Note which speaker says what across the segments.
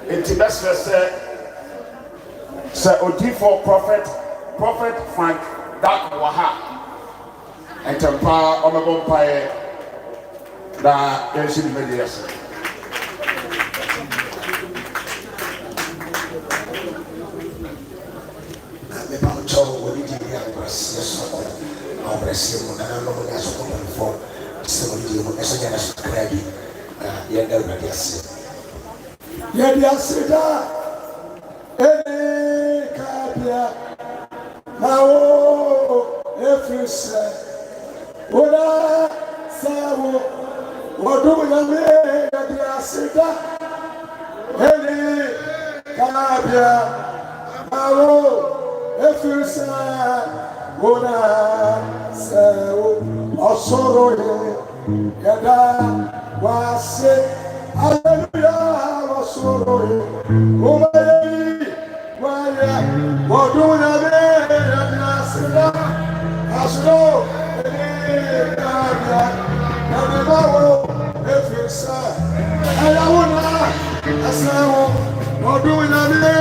Speaker 1: Enti best say odi for prophet Frank Dark Waha. Entempa omebo mpae da yenshi di medias.
Speaker 2: Me pa cho we di ya press press mo na no mo ya so ko for se mo di mo eso ya na subscribe ya da medias. Ya dia seda kabia mawo efrise ola sawo odu nyame ya dia seda kabia mawo efrise ola sawo osoro kada wase hallelujah osoro omayi waya oduna be nasira asro kabia nabawo efisa ayawona asawo oduna be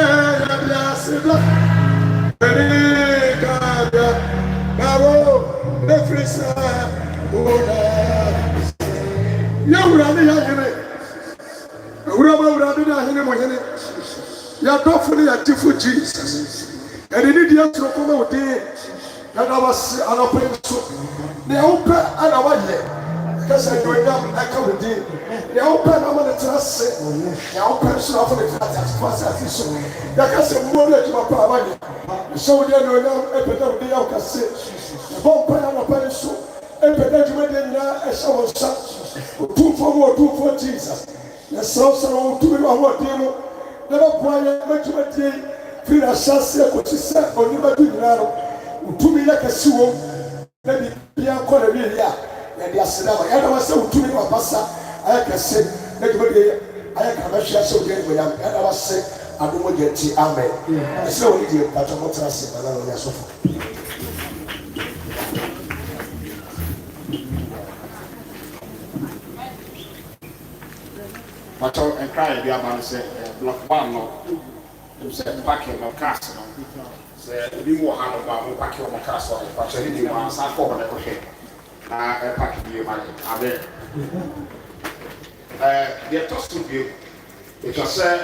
Speaker 2: nasira kabia nabawo efisa ona yawura ni yahire uraba na hine mo hine ya dofuni ya tifu Jesus eni ni dia tro ko ma odi na da was anapenso ne ope ana waye kasa do nyam aka odi ne ope na mo ne trase ne ope so afọ ne trase fasa so ya kasa mo le ti papa waye so dia no nyam epeda odi ya kase bo pa na pa so epeda juma de na esho sa otu Jesus na so otu no ho dimo na ba ya matumati free asase ko tise oniba du nyaro utumi ya kasiwo na bibia ko na wi ya ya dia sedama ya da wase utumi wa pasa aya kase na dimo de aya ka ba hia so de ko ya da wase adomo de ti amen ese woni de patamo trase na no ya sofo
Speaker 1: Pato and cry the man say block one no. You said packing of castle. Say we more hand of packing of castle. Pato he did one sa for na ko he. Na e pack bi ma abe. The toast to be it was say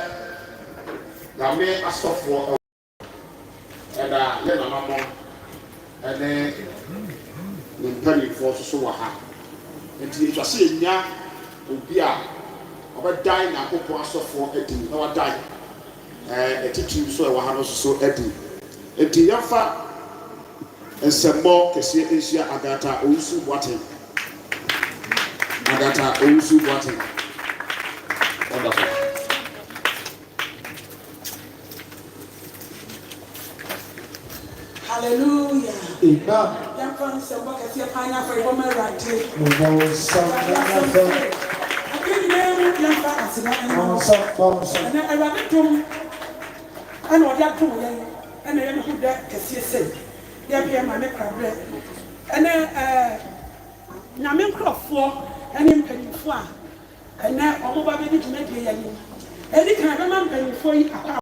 Speaker 1: na me asofo e da le na mamo e de mpani for so wa ha. Enti it was say nya obi a die na akopɔ asɔfoɔ adi na wadae ɛtiti so ɛwɔ ha no so adi enti yɛmfa nsɛmmɔ kɛseɛ ahyia Agata Owusu Boateng wonderful
Speaker 3: hallelujah yɛmfa nsɛmmɔ kɛseɛ paa na afɔ ɛbɔma Awurade and I do and what that do, and I who that Cassia said, there be my necra and then Namin Croft floor and in penny flour, and now all over to make the any kind of man penny for you.